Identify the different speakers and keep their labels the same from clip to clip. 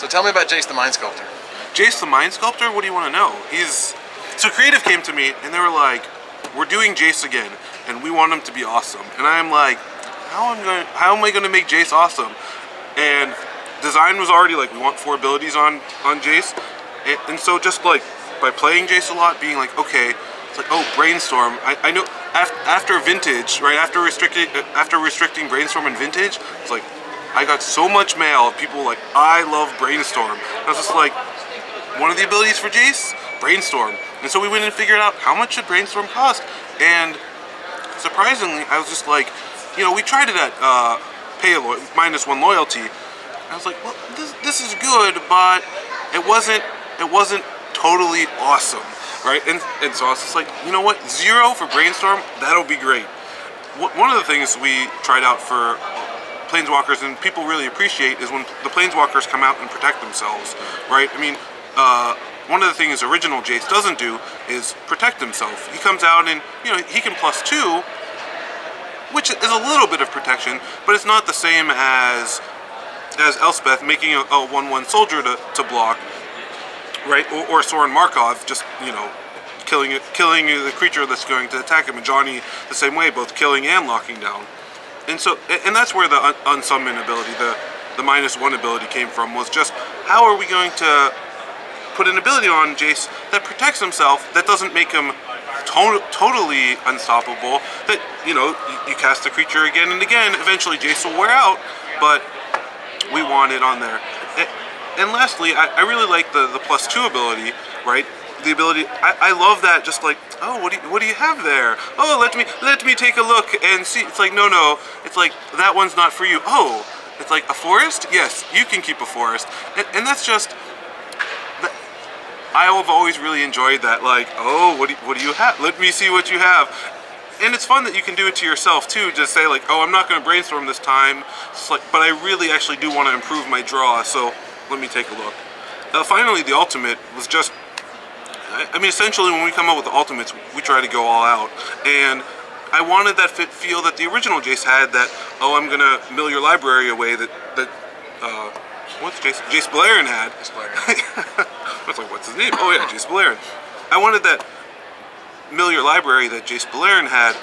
Speaker 1: So tell me about Jace the Mind Sculptor.
Speaker 2: Jace the Mind Sculptor? What do you want to know? So Creative came to me and they were like, we're doing Jace again and we want him to be awesome. And I'm like, how am I going to make Jace awesome? And design was already like, we want 4 abilities on Jace. And so just like by playing Jace a lot, being like, okay, it's like, oh, Brainstorm. I know after Vintage, right? After restricting Brainstorm and Vintage, it's like I got so much mail of people like, I love Brainstorm. I was just like, one of the abilities for Jace, Brainstorm. And so we went and figured out how much should Brainstorm cost. And surprisingly, I was just like, you know, we tried it at pay -1 loyalty. I was like, well, this is good, but it wasn't totally awesome, right? And so I was just like, you know what, 0 for Brainstorm, that'll be great. One of the things we tried out for Planeswalkers and people really appreciate is when the Planeswalkers come out and protect themselves, right? I mean, one of the things original Jace doesn't do is protect himself. He comes out and, you know, he can +2, which is a little bit of protection, but it's not the same as Elspeth making a 1/1 soldier to block, right? Or Soren Markov just, you know, killing the creature that's going to attack him, and Johnny the same way, both killing and locking down. And that's where the unsummon ability, the -1 ability came from, was just how are we going to put an ability on Jace that protects himself, that doesn't make him totally unstoppable, that, you know, you cast the creature again and again, eventually Jace will wear out, but we want it on there. And lastly, I really like the +2 ability, right? The ability, I love that, just like, oh, what do you have there? Oh, let me take a look and see. It's like, no, it's like, that one's not for you. Oh, it's like a forest? Yes, you can keep a forest. And that's just, I have always really enjoyed that, like, oh, what do you have? Let me see what you have. And it's fun that you can do it to yourself too, just say like, oh, I'm not going to Brainstorm this time, it's like, but I really actually do want to improve my draw, so let me take a look. Finally, the ultimate was just, I mean, essentially when we come up with the ultimates, we try to go all out. And I wanted that feel that the original Jace had, that, oh, I'm going to mill your library away, what's Jace Balerion had.
Speaker 1: Jace Balerion.
Speaker 2: I was like, what's his name? Oh yeah, Jace Balerion. I wanted that mill your library that Jace Balerion had,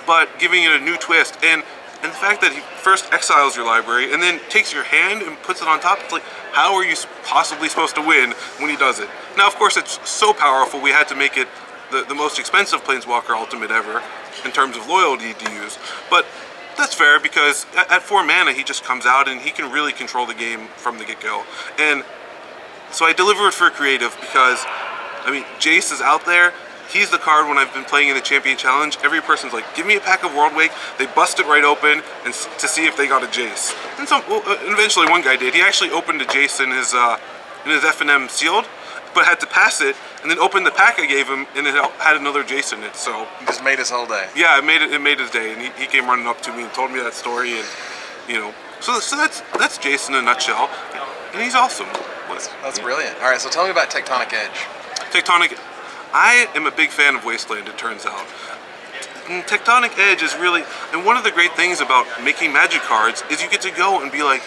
Speaker 2: but giving it a new twist. And the fact that he first exiles your library and then takes your hand and puts it on top, it's like, how are you possibly supposed to win when he does it? Now, of course, it's so powerful, we had to make it the most expensive Planeswalker ultimate ever in terms of loyalty to use. But that's fair, because at 4 mana, he just comes out and he can really control the game from the get-go. And so I delivered for creative because, I mean, Jace is out there. He's the card when I've been playing in the Champion Challenge. Every person's like, give me a pack of Worldwake. They bust it right open and to see if they got a Jace. And eventually one guy did. He actually opened a Jace in his F&M sealed, but had to pass it and then opened the pack I gave him and it had another Jace in it. So
Speaker 1: it just made his whole day.
Speaker 2: Yeah, it made his day, and he came running up to me and told me that story, and you know, so that's Jace in a nutshell, and he's awesome.
Speaker 1: That's brilliant. All right, so tell me about Tectonic Edge.
Speaker 2: Tectonic. I am a big fan of Wasteland, it turns out. And Tectonic Edge is really, and one of the great things about making Magic cards is you get to go and be like,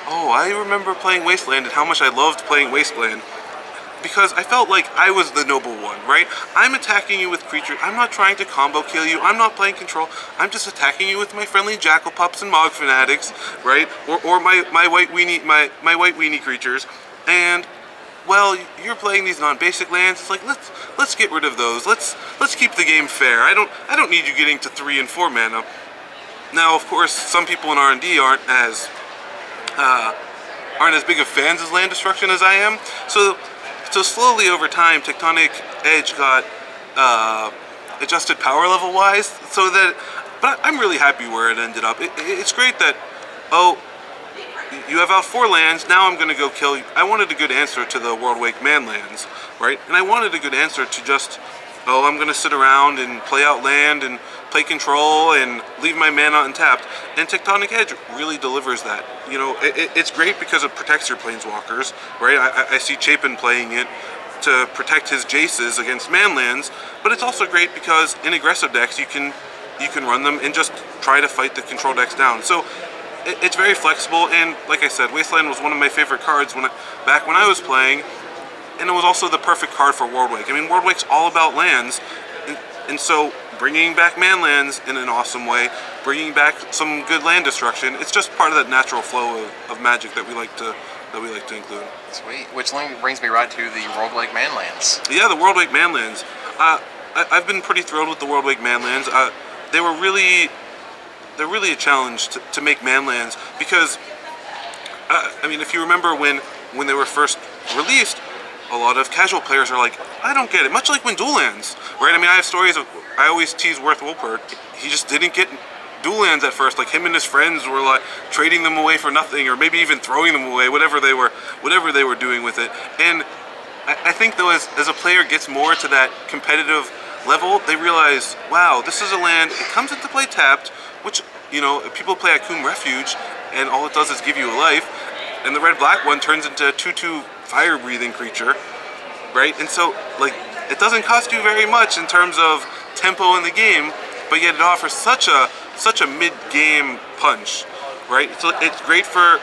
Speaker 2: oh, I remember playing Wasteland and how much I loved playing Wasteland, because I felt like I was the noble one, right? I'm attacking you with creatures, I'm not trying to combo kill you, I'm not playing control, I'm just attacking you with my friendly Jackal Pups and Mog Fanatics, right? Or my white weenie creatures, and well, you're playing these non-basic lands. It's like, let's get rid of those. Let's keep the game fair. I don't need you getting to 3 and 4 mana. Now, of course, some people in R&D aren't as big of fans of land destruction as I am. So slowly over time, Tectonic Edge got adjusted power level wise. But I'm really happy where it ended up. It's great that, oh, you have out 4 lands, now I'm going to go kill you. I wanted a good answer to the Worldwake man lands, right? And I wanted a good answer to just, oh, I'm going to sit around and play out land and play control and leave my mana untapped. And Tectonic Edge really delivers that. You know, it's great because it protects your Planeswalkers, right? I see Chapin playing it to protect his Jaces against man lands, but it's also great because in aggressive decks you can run them and just try to fight the control decks down. So it's very flexible, and like I said, Wasteland was one of my favorite cards back when I was playing, and it was also the perfect card for Worldwake. I mean, Worldwake's all about lands, and so bringing back man lands in an awesome way, bringing back some good land destruction, it's just part of that natural flow of Magic that we like to include.
Speaker 1: Sweet. Which brings me right to the Worldwake Manlands.
Speaker 2: Yeah, the Worldwake Manlands. I've been pretty thrilled with the Worldwake Manlands. They're really a challenge to make manlands because, I mean, if you remember when they were first released, a lot of casual players are like, I don't get it. Much like when dual lands, right? I mean, I have stories of, I always tease Worth Wolpert. He just didn't get dual lands at first. Like, him and his friends were like trading them away for nothing, or maybe even throwing them away, whatever they were doing with it. And I think though, as a player gets more to that competitive level, they realize, wow, this is a land, it comes into play tapped, which, you know, people play Akum Refuge, and all it does is give you a life, and the red-black one turns into a 2/2 fire-breathing creature, right? And so, like, it doesn't cost you very much in terms of tempo in the game, but yet it offers such a mid-game punch, right? So it's great for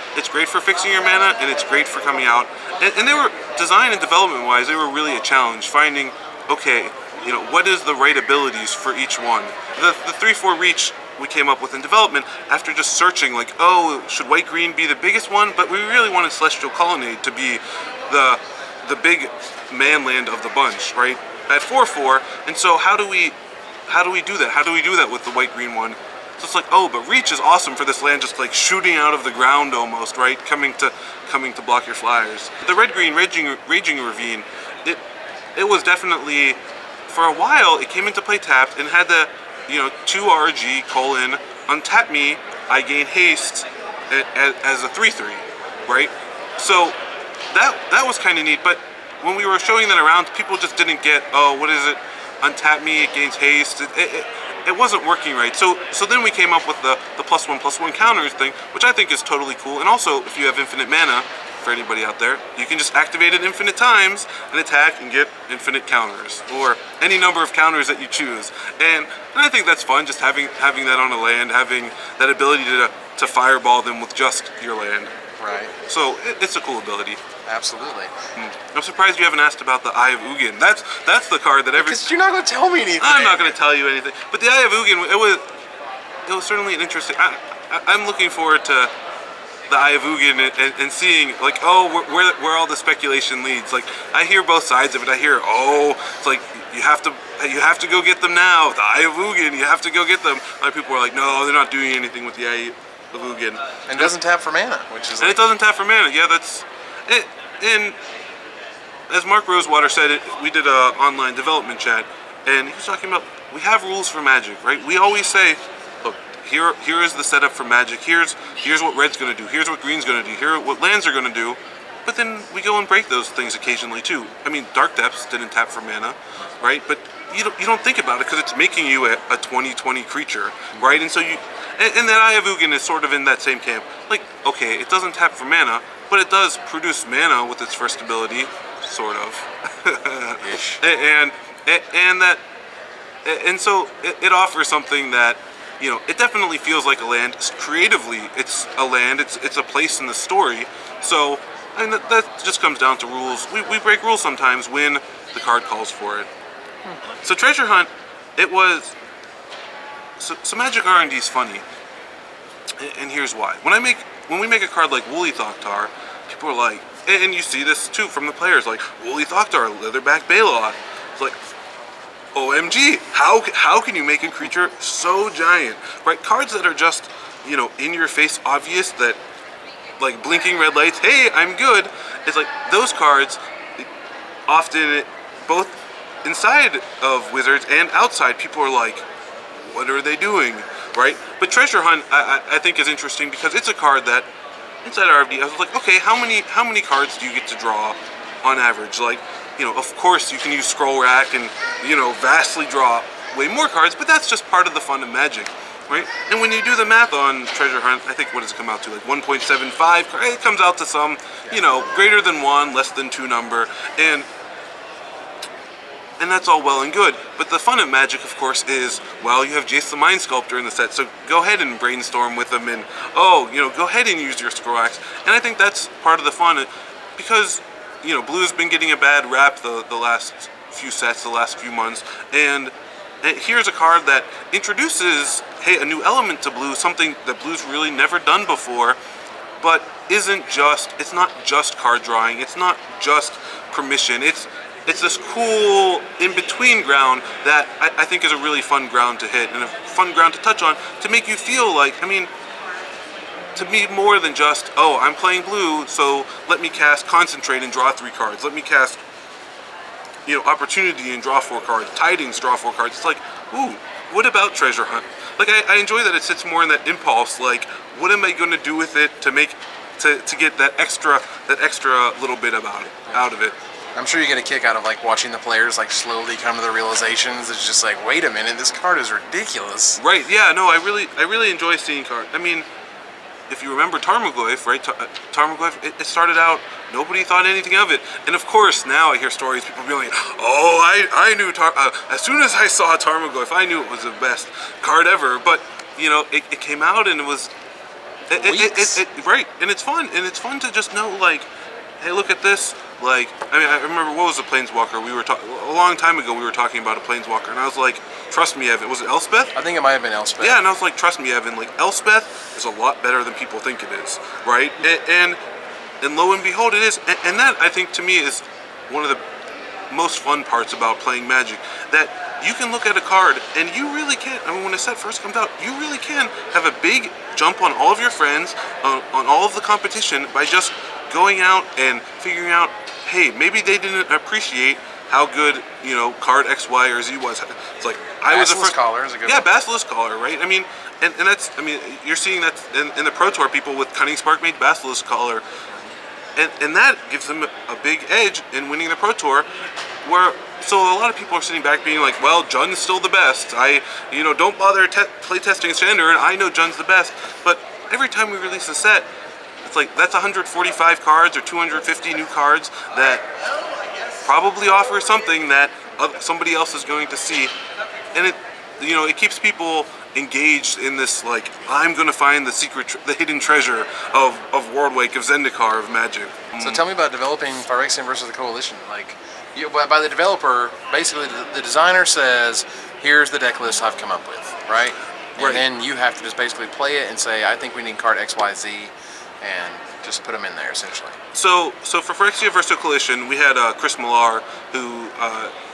Speaker 2: fixing your mana, and it's great for coming out. And they were, design and development-wise, they were really a challenge, finding, okay, you know, what is the right abilities for each one? The 3/4 reach we came up with in development after just searching, like, oh, should white-green be the biggest one? But we really wanted Celestial Colonnade to be the big man land of the bunch, right? At 4/4, and so how do we do that? How do we do that with the white-green one? So it's like, oh, but reach is awesome for this land, just like shooting out of the ground almost, right? Coming to block your flyers. The red-green Raging Ravine, it was definitely, for a while, it came into play tapped and had the, you know, 2 RG : untap me, I gain haste as a 3/3, right? So that was kind of neat, but when we were showing that around, people just didn't get, oh, what is it? Untap me, it gains haste. It wasn't working right. So then we came up with the +1/+1 counters thing, which I think is totally cool. And also, if you have infinite mana, for anybody out there, you can just activate it infinite times and attack and get infinite counters, or any number of counters that you choose. And I think that's fun, just having that on a land, having that ability to fireball them with just your land.
Speaker 1: Right.
Speaker 2: So it's a cool ability.
Speaker 1: Absolutely.
Speaker 2: I'm surprised you haven't asked about the Eye of Ugin. That's the card that
Speaker 1: Because you're not going to tell me anything.
Speaker 2: I'm not going to tell you anything. But the Eye of Ugin, it was certainly an interesting. I'm looking forward to the Eye of Ugin and seeing, like, oh, where all the speculation leads. Like, I hear both sides of it. I hear, oh, it's like you have to go get them now. The Eye of Ugin, you have to go get them. Other people are like, no, they're not doing anything with the Eye of Ugin.
Speaker 1: And it doesn't tap for mana, which is.
Speaker 2: And it doesn't tap for mana. Yeah, that's it. And as Mark Rosewater said, we did a online development chat, and he was talking about, we have rules for Magic, right? We always say, look, here is the setup for Magic. Here's what red's going to do. Here's what green's going to do. Here what lands are going to do. But then we go and break those things occasionally too. I mean, Dark Depths didn't tap for mana, right? But you don't think about it because it's making you a 20/20 creature, right? And so and that Eye of Ugin is sort of in that same camp. Like, okay, it doesn't tap for mana, but it does produce mana with its first ability, sort of.
Speaker 1: Ish.
Speaker 2: And so it offers something that, you know, it definitely feels like a land. Creatively, it's a land. It's a place in the story. So, and that just comes down to rules. We break rules sometimes when the card calls for it. So Treasure Hunt, it was. So Magic R&D is funny, and here's why. When we make a card like Woolly Thoktar, people are like, and you see this too from the players, like, Woolly Thoktar, Leatherback Bailoff. It's like, OMG, how can you make a creature so giant, right? Cards that are just, you know, in your face, obvious, that, like, blinking red lights, hey, I'm good. It's like, those cards, often, both inside of Wizards and outside, people are like, what are they doing, right? But Treasure Hunt, I think, is interesting because it's a card that, inside RFD, I was like, okay, how many cards do you get to draw on average? Like, you know, of course you can use Scroll Rack and, you know, vastly draw way more cards, but that's just part of the fun of Magic, right? And when you do the math on Treasure Hunt, I think, what does it come out to? Like 1.75? It comes out to some, you know, greater than 1, less than 2 number. And and that's all well and good. But the fun of Magic, of course, is, well, you have Jace the Mind Sculptor in the set, so go ahead and brainstorm with him, and go ahead and use your Scroll Axe. And I think that's part of the fun, because Blue's been getting a bad rap the last few sets, the last few months, and here's a card that introduces, hey, a new element to Blue, something that Blue's really never done before, but it's not just card drawing, it's not just permission, it's this cool in-between ground that I think is a really fun ground to hit, and a fun ground to touch on, to make you feel like, to be more than just, oh, I'm playing Blue, so let me cast Concentrate and draw 3 cards, let me cast Opportunity and draw 4 cards, Tidings, draw 4 cards. It's like, ooh, what about Treasure Hunt? Like, I enjoy that it sits more in that impulse, like, what am I going to do with it to get that extra little bit out of it.
Speaker 1: I'm sure you get a kick out of like watching the players like slowly come to their realizations. It's just like, wait a minute, this card is ridiculous.
Speaker 2: Right, yeah, no, I really enjoy seeing cards. If you remember Tarmogoyf, right? Tarmogoyf, it started out, nobody thought anything of it. And of course, now I hear stories, people being like, oh, I knew, as soon as I saw Tarmogoyf, I knew it was the best card ever. But, it came out and it was, right, and it's fun. And it's fun to just know, like, hey, look at this. Like, I remember, what was the Planeswalker? A long time ago, we were talking about a Planeswalker, and I was like, trust me, Evan. Was it Elspeth?
Speaker 1: I think it might have been Elspeth.
Speaker 2: Yeah, and I was like, trust me, Evan. Like, Elspeth is a lot better than people think it is, right? And lo and behold, it is. And that, I think, to me, is one of the most fun parts about playing Magic. That you can look at a card, and you really can. When a set first comes out, you really can have a big jump on all of your friends, on all of the competition, by just going out and figuring out, hey, maybe they didn't appreciate how good, card X, Y, or Z was. It's like, I was the first.
Speaker 1: Collar is a good
Speaker 2: yeah,
Speaker 1: one.
Speaker 2: Basilisk Collar, right? And that's, you're seeing that in the Pro Tour, people with Cunning Spark made Basilisk Collar. And that gives them a big edge in winning the Pro Tour, so a lot of people are sitting back being like, well, Jun's still the best. Don't bother playtesting Standard, I know Jun's the best. But every time we release a set, it's like, that's 145 cards or 250 new cards that probably offer something that somebody else is going to see. And it keeps people engaged in this, like, I'm going to find the hidden treasure of Worldwake, of Zendikar, of Magic.
Speaker 1: So tell me about developing Phyrexian versus the Coalition. Like, by the developer, basically the designer says, here's the deck list I've come up with, right? And then you have to just basically play it and say, I think we need card X, Y, Z, and just put them in there, essentially. So for Phyrexia vs. Coalition, we had Chris Millar, who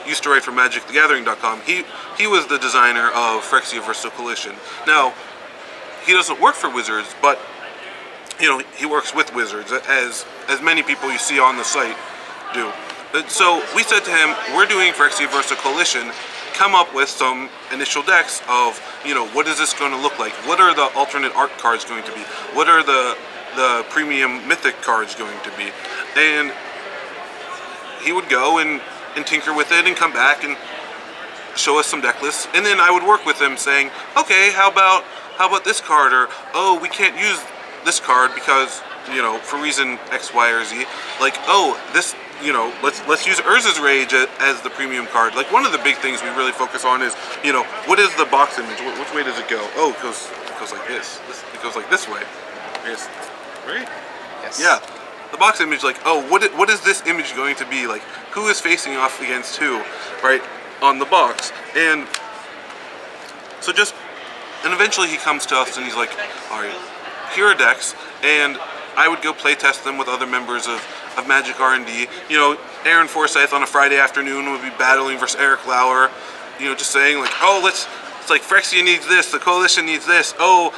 Speaker 1: used to write for MagicTheGathering.com. He was the designer of Phyrexia vs. Coalition. Now, he doesn't work for Wizards, but he works with Wizards, as many people you see on the site do. So we said to him, we're doing Phyrexia vs. Coalition. Come up with some initial decks of, what is this going to look like? What are the alternate art cards going to be? What are the premium mythic cards going to be? And he would go and tinker with it and come back and show us some deck lists, and then I would work with him saying, okay, how about this card, or, oh, we can't use this card because, for reason X, Y, or Z. Like, oh, this, let's use Urza's Rage as the premium card. Like, one of the big things we really focus on is, what is the box image? Which way does it go? Oh, it goes like this. It goes like this way. Yes. Right? Yes.
Speaker 2: Yeah. The box image, like, oh, what is this image going to be? Like, who is facing off against who, right, on the box? And so and eventually he comes to us and he's like, all right, here are decks, and I would go play test them with other members of Magic R&D. Aaron Forsyth on a Friday afternoon would be battling versus Eric Lauer, just saying, like, oh, it's like Phyrexia needs this, the Coalition needs this, oh,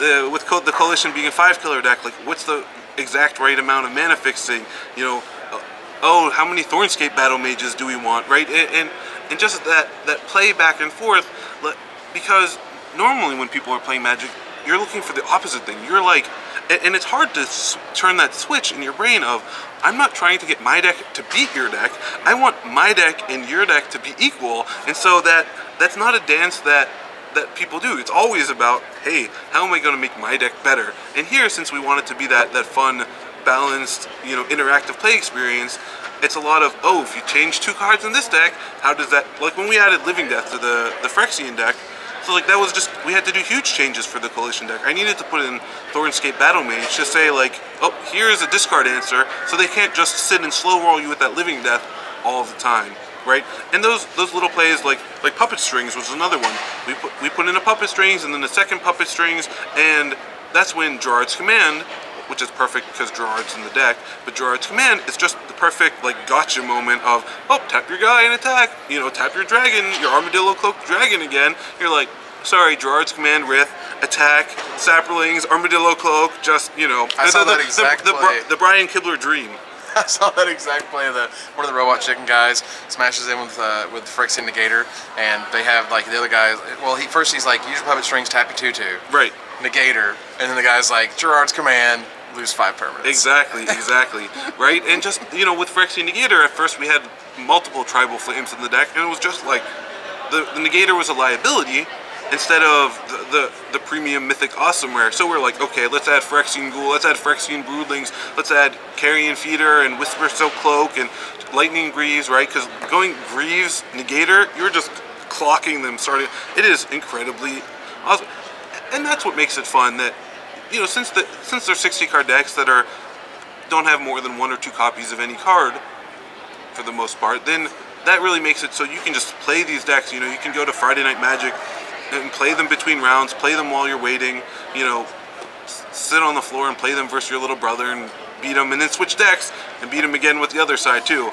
Speaker 2: with the Coalition being a 5-color deck, like, what's the exact right amount of mana fixing? Oh, how many Thornscape Battle Mages do we want, right? And just that play back and forth, because normally when people are playing Magic, you're looking for the opposite thing. You're like, and it's hard to turn that switch in your brain of, I'm not trying to get my deck to beat your deck, I want my deck and your deck to be equal. And so that's not a dance that people do. It's always about, hey, how am I going to make my deck better? And here, since we want it to be that fun balanced, you know, interactive play experience. It's a lot of, oh, if you change 2 cards in this deck, how does that, like when we added Living Death to the Phyrexian deck, so like that was just, we had to do huge changes for the Coalition deck. I needed to put in Thornscape Battle Mage to say like, oh, here's a discard answer, so they can't just sit and slow roll you with that Living Death all the time, right? And those little plays like Puppet Strings was another one. We put in a Puppet Strings and then a second Puppet Strings, and that's when Gerard's Command, which is perfect because Gerard's in the deck, but Gerard's Command is just the perfect like gotcha moment of, oh, tap your guy and attack, you know, tap your dragon, your Armadillo Cloaked Dragon again. You're like, sorry, Gerard's Command, Rith, attack, Saplings, Armadillo Cloak, just, you know.
Speaker 1: I saw that exact play.
Speaker 2: The Brian Kibler dream.
Speaker 1: I saw that exact play of one of the Robot Chicken guys smashes in with Phyrexian Negator, and they have like the other guys. Well, he's like, use your Puppet Strings, tap your 2/2.
Speaker 2: Right.
Speaker 1: Negator, and then the guy's like, Gerard's Command, lose 5 permanents.
Speaker 2: Exactly, right? And just, you know, with Phyrexian Negator, at first we had multiple Tribal Flames in the deck, and it was just like, the Negator was a liability instead of the premium Mythic Awesome Rare. So we're like, okay, let's add Phyrexian Ghoul, let's add Phyrexian Broodlings, let's add Carrion Feeder and Whisper Silk Cloak and Lightning Greaves, right? Because going Greaves, Negator, you're just clocking them starting. It is incredibly awesome. And that's what makes it fun, that, you know, since they're 60 card decks that don't have more than 1 or 2 copies of any card for the most part, then that really makes it so you can just play these decks. You know, you can go to Friday Night Magic and play them between rounds, play them while you're waiting, you know, sit on the floor and play them versus your little brother and beat them, and then switch decks and beat them again with the other side too.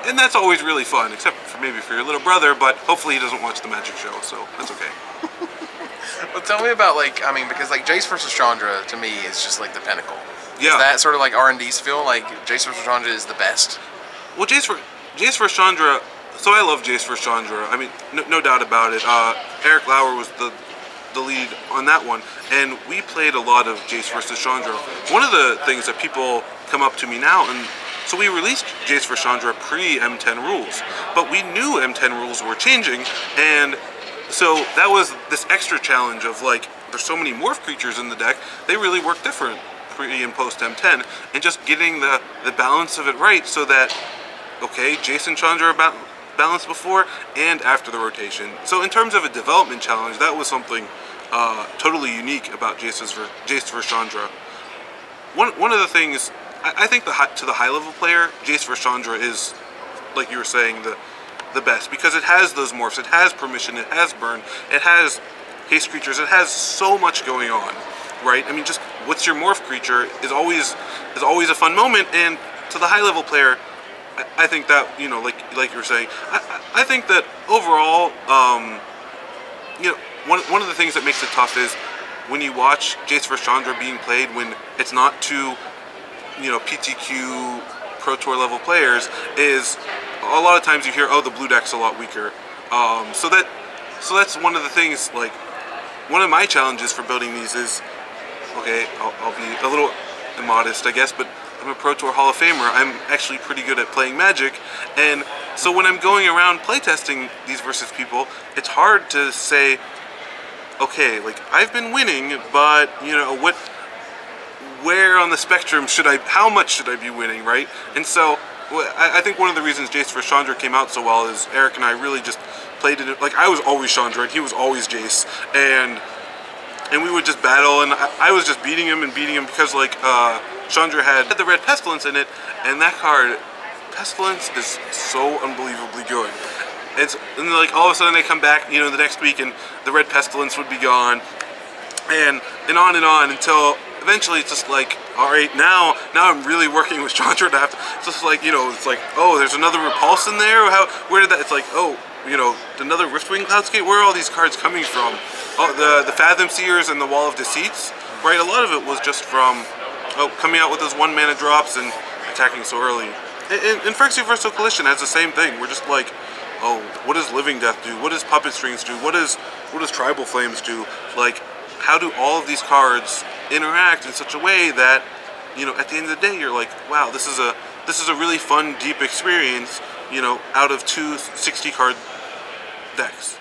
Speaker 2: And that's always really fun, except for maybe for your little brother, but hopefully he doesn't watch the Magic show, so that's okay.
Speaker 1: Well, tell me about, like, I mean, because like Jace versus Chandra to me is just like the pinnacle.
Speaker 2: Yeah.
Speaker 1: Is that sort of like R&D's feel? Like Jace versus Chandra is the best?
Speaker 2: Well, Jace versus Chandra, so I love Jace versus Chandra. I mean, no doubt about it. Eric Lauer was the lead on that one, and we played a lot of Jace versus Chandra. One of the things that people come up to me now, and so we released Jace versus Chandra pre-M10 rules, but we knew M10 rules were changing, and so that was this extra challenge of like, there's so many morph creatures in the deck, they really work different pre and post M10, and just getting the balance of it right so that, okay, Jace and Chandra are balanced before and after the rotation. So in terms of a development challenge, that was something totally unique about Jace versus Chandra. One of the things, I think to the high level player, Jace versus Chandra is, like you were saying, the best, because it has those morphs, it has permission, it has burn, it has haste creatures, it has so much going on, right? I mean, just what's your morph creature is always a fun moment, and to the high level player, I think that, you know, like you were saying, I think that overall, you know, one of the things that makes it tough is when you watch Jace vs Chandra being played when it's not two, you know, PTQ Pro Tour level players, is a lot of times you hear, oh, the blue deck's a lot weaker. So that's one of the things, like, one of my challenges for building these is, okay, I'll be a little immodest, I guess, but I'm a Pro Tour Hall of Famer. I'm actually pretty good at playing Magic, and so when I'm going around playtesting these versus people, it's hard to say, okay, like, I've been winning, but, you know, where on the spectrum how much should I be winning, right? And so I think one of the reasons Jace vs Chandra came out so well is Eric and I really just played it, like, I was always Chandra and he was always Jace, and we would just battle, and I was just beating him because, like, Chandra had the red Pestilence in it, and that card, Pestilence, is so unbelievably good. And then, like, all of a sudden they come back, you know, the next week, and the red Pestilence would be gone, and on until eventually it's just like, all right, now I'm really working with Chandra to have to, it's just like, you know, it's like, oh, there's another Repulse in there, where did that, it's like, oh, you know, another Riftwing Cloudscape, where are all these cards coming from? Oh, the Fathom Seers and the Wall of Deceits, right? A lot of it was just from, coming out with those 1-mana drops and attacking so early. And Phyrexian vs Coalition has the same thing. We're just like, oh, what does Living Death do? What does Puppet Strings do? What does Tribal Flames do? Like, how do all of these cards interact in such a way that, you know, at the end of the day, you're like, wow, this is a really fun, deep experience, you know, out of two 60-card decks.